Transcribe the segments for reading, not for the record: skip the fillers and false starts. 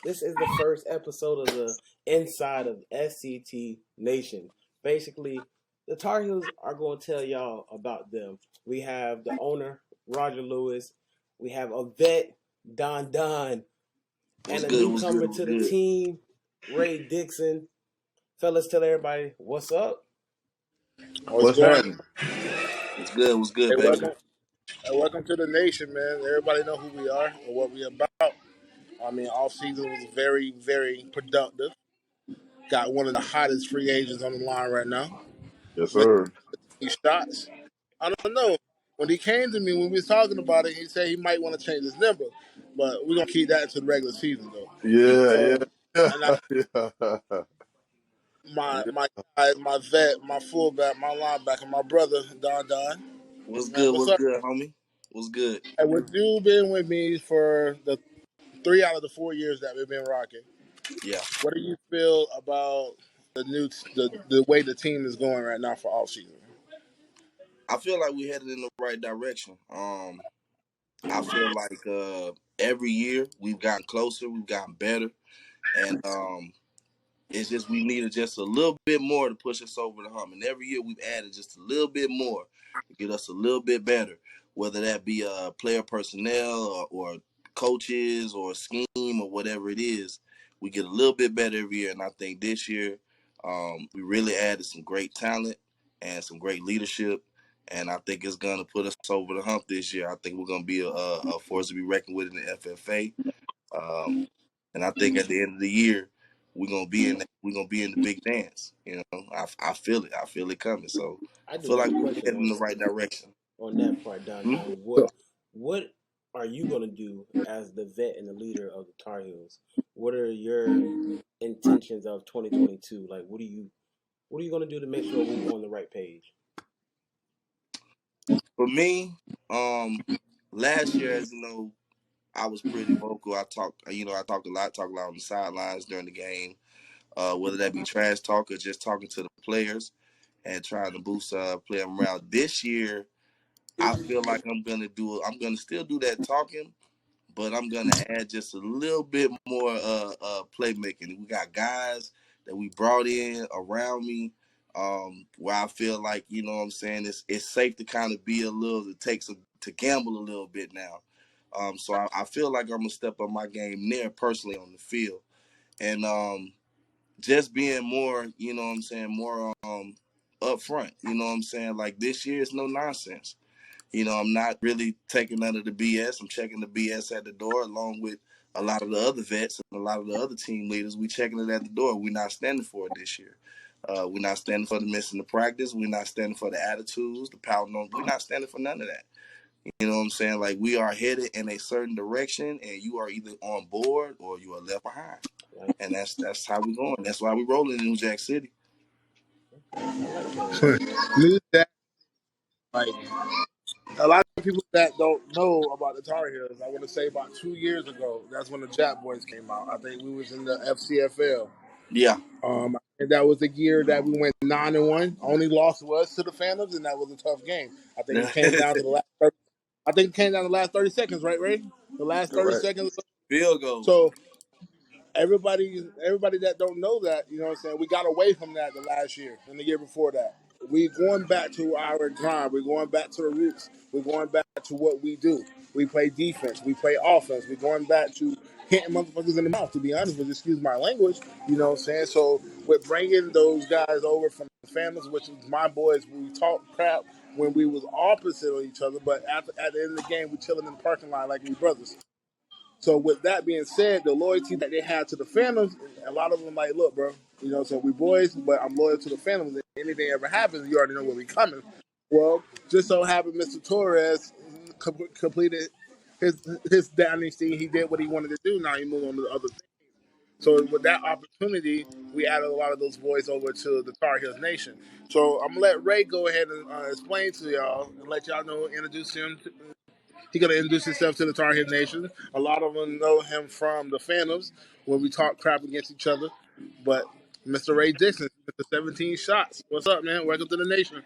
This is the first episode of the Inside of SCT Nation. Basically, the Tar Heels are going to tell y'all about them. We have the owner, Roger Lewis. We have a vet, Don, What's and a good? What's good? newcomer What's to the good? team, Ray Dixon. Fellas, tell everybody what's up. What's What's going happening? What's good? What's on? good, Hey, baby? welcome to the nation, man. Everybody know who we are and what we about. I mean, off season was very, very productive. Got one of the hottest free agents on the line right now. Yes, Mr. sir. Shots. I don't know. When he came to me, when we was talking about it, he said he might want to change his number, but we're gonna keep that into the regular season though. Yeah, So, yeah, and I, yeah. Yeah. my guy, my vet, my fullback, my linebacker, my brother Don. What's Man, good? what's What's up? good, homie? What's good? Hey, what you been with me for the 3 out of the 4 years that we've been rocking? Yeah, What do you feel about the way the team is going right now for off season? I feel like we headed in the right direction. I feel like every year we've gotten closer, we've gotten better, and it's just we needed just a little bit more to push us over the hump. And every year we've added just a little bit more to get us a little bit better, whether that be player personnel or coaches or scheme or whatever it is. We get a little bit better every year. And I think this year we really added some great talent and some great leadership. And I think it's going to put us over the hump this year. I think we're going to be a force to be reckoned with in the FFA. Um, and I think at the end of the year, we're gonna be in the big dance. You know, I feel it. I feel it coming. So I I do feel got like a we're question heading in the right direction. on that part, Hmm? Don. So, What are you gonna do as the vet and the leader of the Tar Heels? What are your intentions of 2022? Like, what are you gonna do to make sure we on the right page? For me, last year, as you know, I was pretty vocal. I talked a lot, talked a lot on the sidelines during the game. Whether that be trash talk or just talking to the players and trying to boost player morale. This year, I feel like I'm gonna still do that talking, but I'm gonna add just a little bit more playmaking. We got guys that we brought in around me, where I feel like, you know what I'm saying, it's safe to kind of be a little to gamble a little bit now. So I feel like I'm gonna step up my game there personally on the field. And just being more, you know what I'm saying, more upfront. You know what I'm saying? Like this year it's no nonsense. You know, I'm not really taking none of the BS. I'm checking the BS at the door along with a lot of the other vets and a lot of the other team leaders. We checking it at the door. We're not standing for it this year. We're not standing for the missing the practice. We're not standing for the attitudes, the pouting on. We're not standing for none of that. You know what I'm saying? Like we are headed in a certain direction, and you are either on board or you are left behind. Like, And that's how we going. That's why we rolling in New Jack City. okay, I like hearing that. news that like a lot of people that don't know about the Tar Heels, I want to say about 2 years ago, that's when the Jap Boys came out. I think we was in the FCFL. Yeah. And that was the year that we went 9-1. Only loss was to the Phantoms, and that was a tough game. I think it came down to the last. 30, I think it came down to the last 30 seconds, right, Ray? The last 30 seconds. Field goal. So everybody that don't know that, you know what I'm saying, we got away from that the last year and the year before that. We're going back to our grind. We're going back to the roots. We're going back to what we do. We play defense. We play offense. We're going back to hitting motherfuckers in the mouth, to be honest with you. Excuse my language. You know what I'm saying? So we're bringing those guys over from the families, which is my boys. We talk crap when we was opposite of each other, but at the end of the game, we chilling in the parking lot like we brothers. So with that being said, the loyalty that they have to the fandoms, a lot of them like, look, bro, you know, so we boys, but I'm loyal to the fandoms. If anything ever happens, you already know where we coming. Well, just so happened, Mr. Torres completed his dynasty. He did what he wanted to do. Now he moved on to the other thing. So with that opportunity, we added a lot of those boys over to the Tar Heels Nation. So I'm gonna let Ray go ahead and explain to y'all and let y'all know, introduce him he gonna introduce himself to the Tar Heel Nation. A lot of them know him from the Phantoms when we talk crap against each other. But Mr. Ray Dixon with the 17 shots. What's up, man? Welcome to the nation.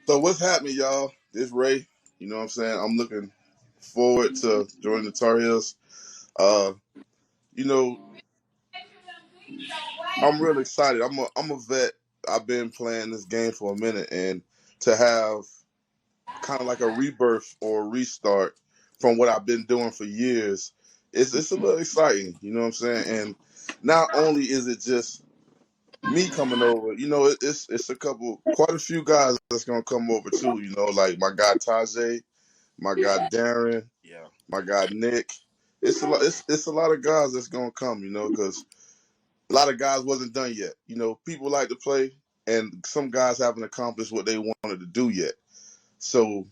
So what's happening, y'all? This Ray. You know what I'm saying? I'm looking forward to joining the Tar Heels. Uh, you know, I'm really excited. I'm a vet. I've been playing this game for a minute, and to have kind of like a rebirth or a restart from what I've been doing for years, it's a little exciting. You know what I'm saying? And not only is it just me coming over, it's a couple, quite a few guys that's gonna come over too. Like my guy Tajay, my guy Darren, Yeah. my guy Nick. It's a lot. It's a lot of guys that's gonna come. Because a lot of guys wasn't done yet. People like to play, and some guys haven't accomplished what they wanted to do yet. So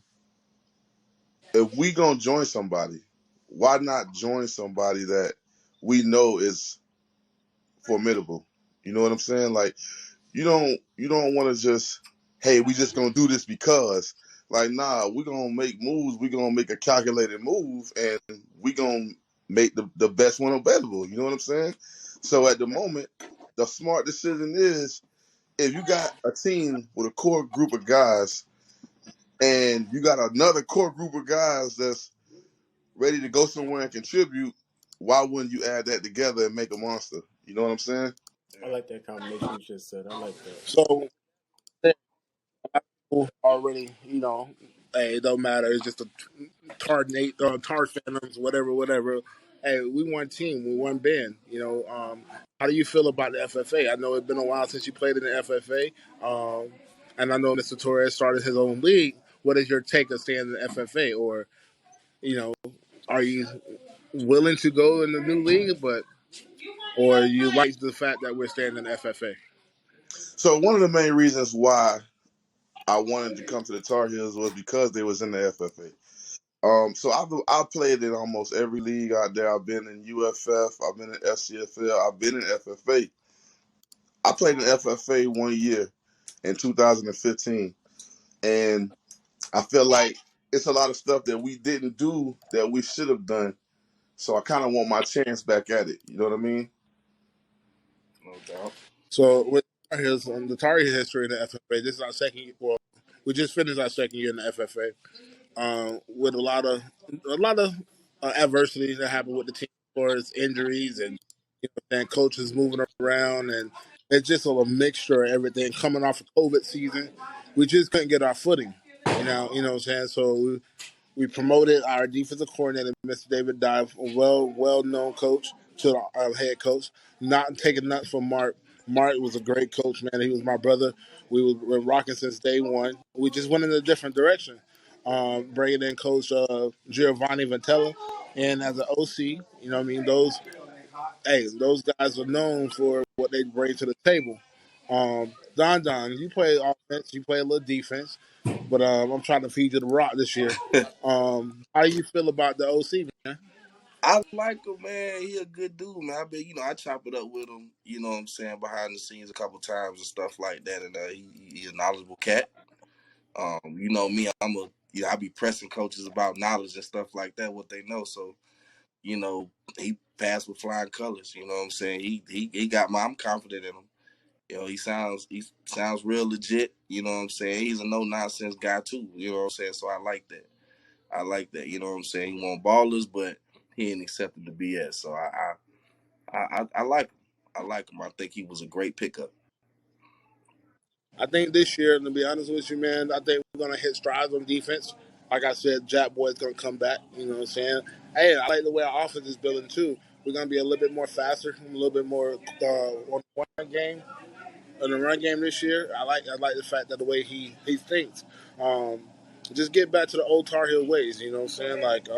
if we gonna join somebody, why not join somebody that we know is formidable? You know what I'm saying? Like you don't want to just, hey, we just gonna do this because, like, nah, we gonna make moves. We gonna make a calculated move, and we gonna make the best one available. You know what I'm saying? So at the moment, the smart decision is, if you got a team with a core group of guys and you got another core group of guys that's ready to go somewhere and contribute, why wouldn't you add that together and make a monster? You know what I'm saying? I like that combination you just said. I like that. So people already, hey, it don't matter. It's just a tar phantoms, whatever. Hey, we one team, we one band. How do you feel about the FFA? I know it's been a while since you played in the FFA, and I know Mr. Torres started his own league. What is your take of staying in the FFA, or you know, are you willing to go in the new league, or you like the fact that we're staying in the FFA? So one of the main reasons why I wanted to come to the Tar Heels was because they was in the FFA. So I've played in almost every league out there. I've been in UFF, I've been in SCFL, I've been in FFA. I played in FFA 1 year in 2015, and I feel like it's a lot of stuff that we didn't do that we should have done. So I kind of want my chance back at it. You know what I mean? No doubt. So with the Tar Heel history in the FFA, this is our second year. Well, we just finished our second year in the FFA. With a lot of adversity that happened with the team, as far as injuries and coaches moving around, and it's just a mixture of everything coming off of COVID season. We just couldn't get our footing. What I'm saying. So we promoted our defensive coordinator, Mr. David Dive, a well known coach, to our head coach. Not taking nothing from Mark. Mark was a great coach, man. He was my brother. We're rocking since day one. We just went in a different direction. Bringing in Coach Giovanni Ventella, and as an OC, you know what I mean. Those guys are known for what they bring to the table. Don, you play offense, you play a little defense, but I'm trying to feed you the rock this year. How do you feel about the OC, man? I like him, man. He a good dude, man. I chop it up with him. You know what I'm saying, behind the scenes a couple times and stuff like that. And he a knowledgeable cat. You know me, I be pressing coaches about knowledge and stuff like that, what they know. So he passed with flying colors. You know what I'm saying. He got my. I'm confident in him. He sounds real legit. You know what I'm saying. He's a no nonsense guy too. You know what I'm saying. So I like that. I like that. You know what I'm saying. He want ballers, but he ain't accepting the BS. So I like him. I like him. I think he was a great pickup. I think this year, to be honest with you, man, I think we're gonna hit strides on defense. Like I said, Jack Boy's gonna come back. You know what I'm saying? Hey, I like the way our offense is building too. We're gonna be a little bit more faster, a little bit more on one game. In the run game this year. I like the fact that the way he thinks. Um, just get back to the old Tar Heel ways. You know what I'm saying? Like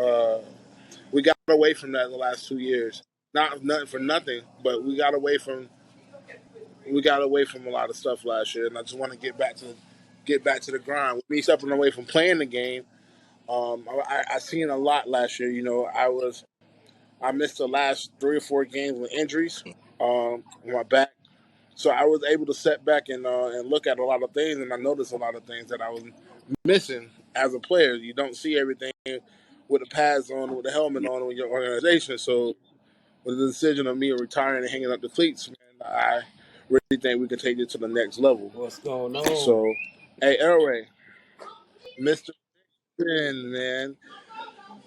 we got away from that in the last 2 years. Not nothing for nothing, but we got away from a lot of stuff last year, and I just want to get back to the grind. With me stepping away from playing the game, I seen a lot last year. I missed the last 3 or 4 games with injuries on my back. So I was able to set back and look at a lot of things, and I noticed a lot of things that I was missing as a player. You don't see everything with the pads on, with the helmet Yeah. on, with your organization. So with the decision of me retiring and hanging up the cleats, man, I really think we can take it to the next level. What's going on? So, hey, Elway, Mr. Finn, man,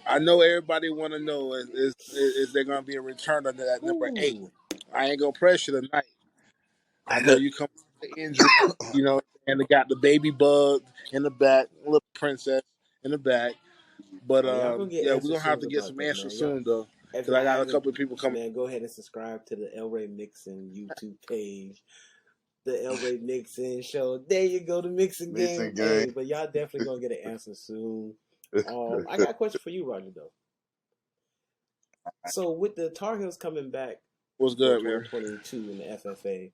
I know everybody want to know is there going to be a return under that number 8? Ooh, I ain't gonna press you tonight. I know you come with the injury, and they got the baby bug in the back, little princess in the back. But Hey, y'all gonna get yeah, we're answers gonna have soon to get about some that, answers man. Y'all, soon though, if because I y'all got a haven't, couple of people coming. man, go ahead and subscribe to the El Ray Mixon YouTube page. The El Ray Mixon show. There you go, the mixing game. Mixing game. Hey, but y'all definitely gonna get an answer soon. I got a question for you, Roger, though. So with the Tar Heels coming back What's for good, man? 2022 in the FFA,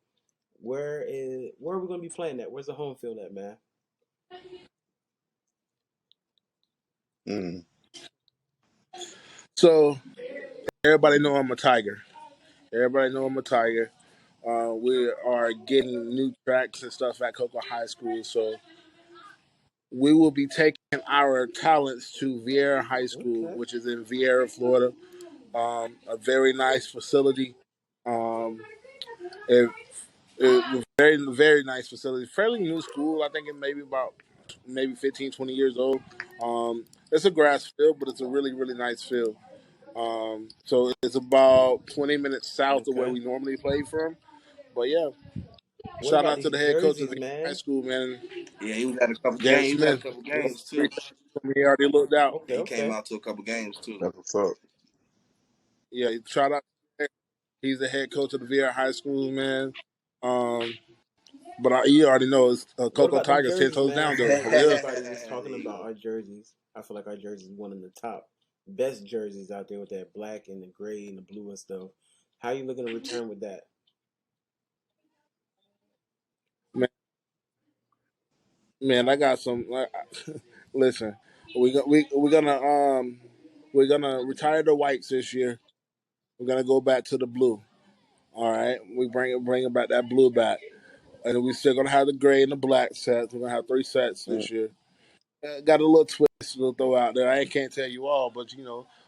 where are we gonna be playing at? Where's the home field at, man? Mm. So everybody know I'm a Tiger. Everybody know I'm a Tiger. We are getting new tracks and stuff at Cocoa High School, so we will be taking our talents to Vieira High School, Okay. which is in Vieira, Florida. A very nice facility. Um, it, it very very nice facility. Fairly new school. I think it may be about maybe 15, 20 years old. It's a grass field, but it's a really really nice field. So it's about 20 minutes south of where Okay. we normally play from. But yeah, What shout about out to these the head coach of jerseys, the high man? school, man, Yeah, he was at a couple Gary games. He was at a Smith. couple Yep, games too. he already looked out. Okay, Yeah, he came okay. out to a couple games too. That's what's up. Yeah, shout out. He's the head coach of the VR High School, man. Um, but you already know it's What Coco about them Tigers 10 jerseys, toes man? down, I though. feel like For real. everybody was talking There you about go. our jerseys. I feel like our jerseys one of the top best jerseys out there with that black and the gray and the blue and stuff. How you looking to return with that? Man, man, I got some. Listen, we're gonna retire the whites this year. We're gonna go back to the blue. All right, we bring back that blue back, and we still gonna have the gray and the black sets. We're gonna have 3 sets Mm. this year. Got a little twist to throw out there. I can't tell you all, but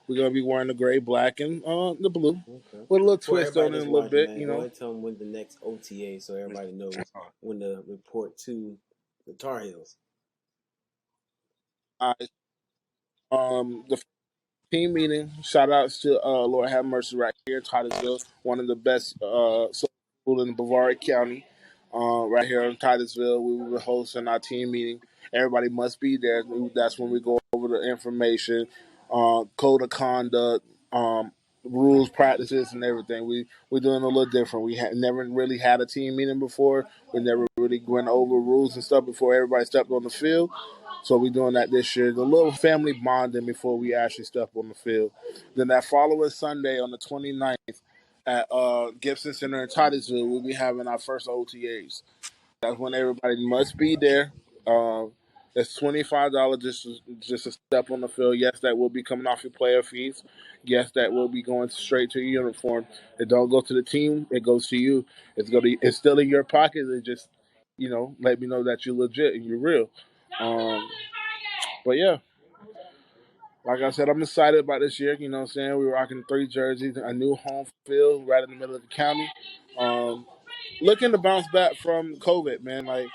we're gonna be wearing the gray, black, and the blue Okay. with a little For twist everybody on it a that's little watching, bit. man, go ahead and tell them when the next OTA so everybody know when to report to the Tar Heels. I, the team meeting. Shout outs to Lord have mercy right here in Titusville, one of the best school in Brevard County. Right here in Titusville, we will be hosting our team meeting. Everybody must be there. That's when we go over the information, code of conduct, rules, practices, and everything. We're doing a little different. We never really had a team meeting before. We never really went over rules and stuff before everybody stepped on the field. So we're doing that this year. The little family bonding before we actually step on the field. Then that following Sunday on the 29th at Gibson Center in Titusville, we'll be having our first OTAs. That's when everybody must be there. It's $25 just to step on the field. Yes, that will be coming off your player fees. Yes, that will be going straight to your uniform. It don't go to the team. It goes to you. It's still in your pocket. It just let me know that you're legit and you're real. Um, but yeah, like I said, I'm excited about this year. You know what I'm saying? We're rocking 3 jerseys, a new home field right in the middle of the county. Um, Looking to bounce back from COVID, man. Like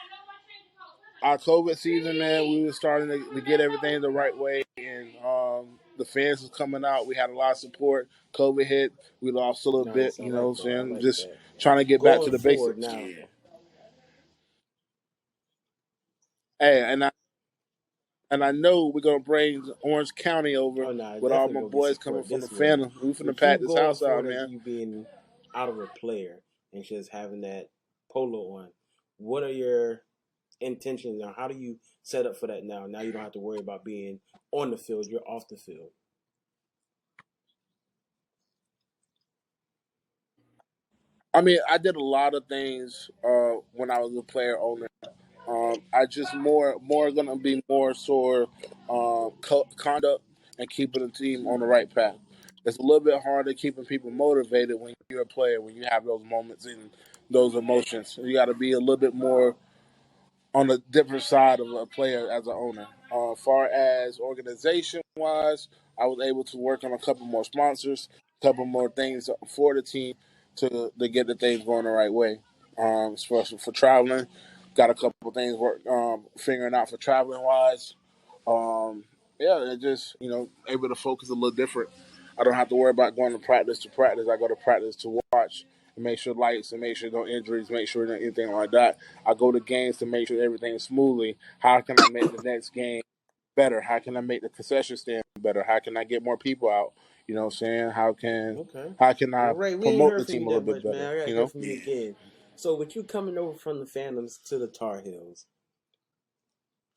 our COVID season, man, we were starting to get everything the right way, and the fans was coming out. We had a lot of support. COVID hit, we lost a little bit. Nice. I You know like what I'm that. I saying? like Just that. trying to get back to Going the forward basics. now. Yeah. Hey, and I know we're gonna bring Orange County over Oh no, with all definitely my gonna get boys coming support from the this one. Phantom. We finna With pack you this going house out, forward as man. you being out of a player and just having that polo on, what are your intentions and how do you set up for that now? Now you don't have to worry about being on the field, you're off the field. I mean, I did a lot of things when I was a player owner. I just more gonna be more sore conduct and keeping the team on the right path. It's a little bit harder keeping people motivated when you're a player, when you have those moments and those emotions. You got to be a little bit more on a different side of a player as an owner. Far as organization wise, I was able to work on a couple more sponsors, a couple more things for the team to get the things going the right way. For traveling, got a couple of things figuring out for traveling wise. Yeah, it just able to focus a little different. I don't have to worry about going to practice. I go to practice to watch and make sure lights and make sure no injuries, make sure anything like that. I go to games to make sure everything's smoothly. How can I make the next game better? How can I make the concession stand better? How can I get more people out? You know what I'm saying? Okay. How can I Well, Ray, we ain't promote the heard from team you a little that bit much, man. better? I gotta You hear know? from you Yeah. again. So, with you coming over from the Phantoms to the Tar Heels,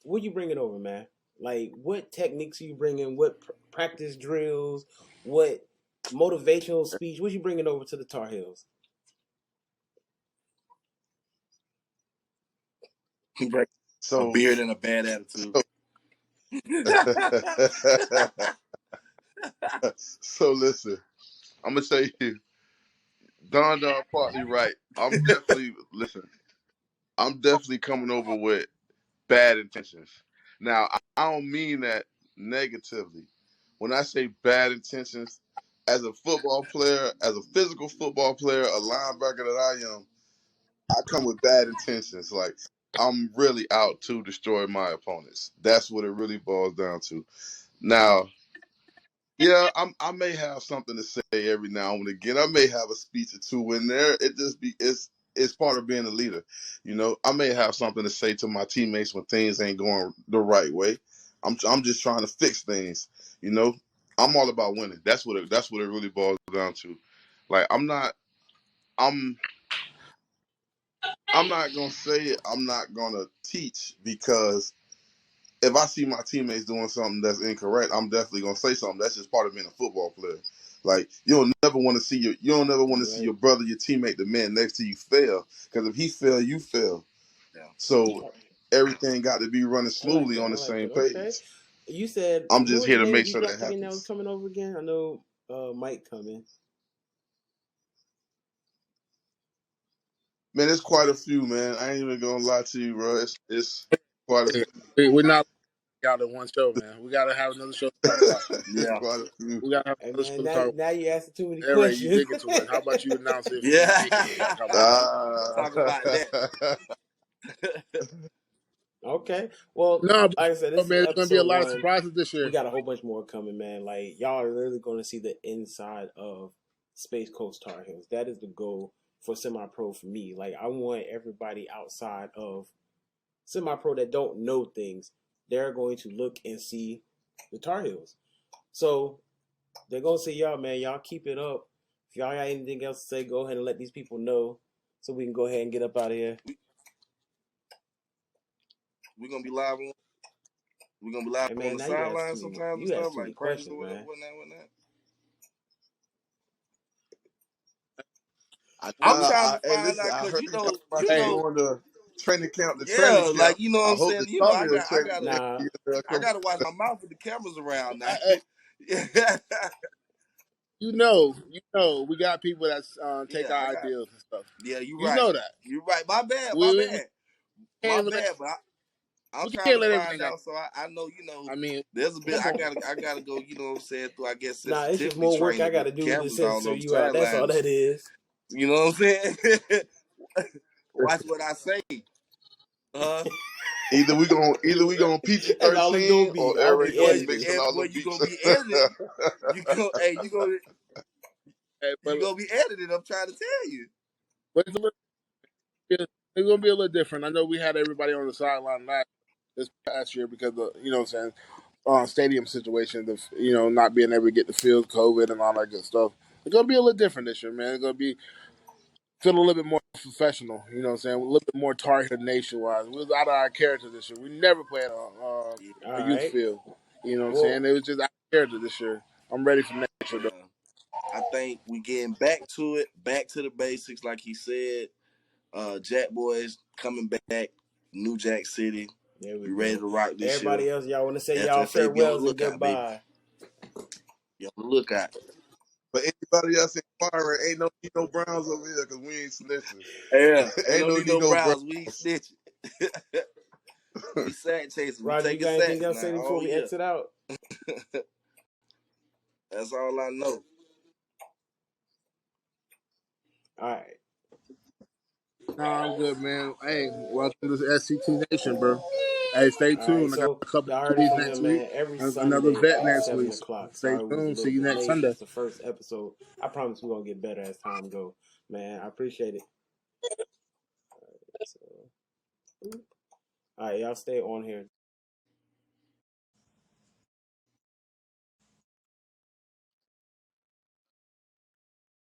what you bringing over, man? Like, what techniques are you bringing? What practice drills? What motivational speech? What you bringing over to the Tar Heels? A So, beard and a bad attitude. so, so listen. I'm gonna tell you, Don partly right. I'm definitely coming over with bad intentions. Now, I don't mean that negatively. When I say bad intentions, as a football player, as a physical football player, a linebacker that I am, I come with bad intentions. Like, I'm really out to destroy my opponents. That's what it really boils down to. Now, yeah, I may have something to say every now and again. I may have a speech or two in there. It's part of being a leader. You know, I may have something to say to my teammates when things ain't going the right way. I'm just trying to fix things. You know, I'm all about winning. That's what it really boils down to. Like I'm I'm not gonna say it. I'm not gonna teach because if I see my teammates doing something that's incorrect, I'm definitely gonna say something. That's just part of being a football player. Like you don't never want to see Right. your brother, your teammate, the man next to you fail. Because if he fail, you fail. Yeah. So everything got to be running I like smoothly that. on I the like same that. Okay. page. You said I'm who just was here the to names make you sure that dropped again that was happens. coming over again? I know Mike coming. Man, it's quite a few, man. I ain't even gonna lie to you, bro. It's quite a We're not out in one show, man. We gotta have another show to talk about. it's Yeah. quite a few. We gotta have Hey another man, show to now talk about. now you asking too many Hey Ray, you questions. digging too much. How about you announce it for Yeah. next week? How about that? Talk about that. Okay. Well, No, but like I said, oh, this is man, there's gonna be a episode lot of one. surprises this We year. got a whole bunch more coming, man. Like y'all are really going to see the inside of Space Coast Tar Heels. That is the goal for semi-pro for me. Like I want everybody outside of semi-pro that don't know things. They're going to look and see the Tar Heels. So they're gonna say, y'all, man, y'all keep it up. If y'all got anything else to say, go ahead and let these people know so we can go ahead and get up out of here. We gonna be live on. We gonna be live Hey on man, the now you ask sidelines too many sometimes and you stuff ask too many like practice questions, or whatever, man. whatnot. I'm trying to Hey, find listen, out I because heard y'all about you to Hey, know, go on the training camp, the training yeah, camp. like you know what I I'm hope saying. the You know, Tar Heel I training gotta, camp Nah, I gotta watch my mouth with the cameras around now. hey, Yeah, we got people that take yeah, I our got. ideas and stuff. Yeah, you You right. know that. You right. My bad. My We bad. My can't let bad. But I'm we trying can't to let find everything out so I know, I mean, there's a bit it's more. I gotta go, you know what I'm saying, through I guess Nah, it's just sensitivity more work I training got with to the do to cameras all censor on the you out. That's all sidelines. that is. You know what I'm saying? Watch what I say. Uh either we gonna That's all it's gonna PG-13 or be. I'll Air Ray be gonna be editing. mixing all boy, them you beats. gonna be edited. hey, You gonna be edited, I'm trying to tell you. but it's gonna be a little different. I know we had everybody on the sideline this past year because of what I'm saying, stadium situation, not being able to get the field, COVID, and all that good stuff. It's gonna be a little different this year, man. It's gonna be feel a little bit more professional. You know what I'm saying? A little bit more targeted nationwide. We was out of our character this year. We never played on Yeah, All a youth right. field. You know what I'm saying? Well, It was just out of character this year. I'm ready for next year, though. yeah. I think we getting back to it, back to the basics, like he said. Jack Boys coming back, New Jack City. there we We ready go. to rock this year. Everybody else, y'all want to say y'all FFA, be on the farewells and lookout, baby. goodbye. Be on the lookout. But anybody else inquiring, ain't no Nino Browns over here because we ain't snitching. Yeah, ain't Ain't no no need no Nino Browns. Browns. We ain't snitching. We sack chasing. We Roger, you taking got anything sacks else to now say before all we year. exit out? That's all I know. All right. Nah, I'm good, man. Hey, welcome to the SCT Nation, bro. Hey, stay All right, tuned. I got so a couple y'all of heard it keys from next him, week. man. Every And another Sunday vet at next 7 week. o'clock. Stay Sorry we was a tuned. See little you bit next late. Sunday. It's the first episode. I promise we're gonna get better as time go. Man, I appreciate it. So, all right, y'all stay on here.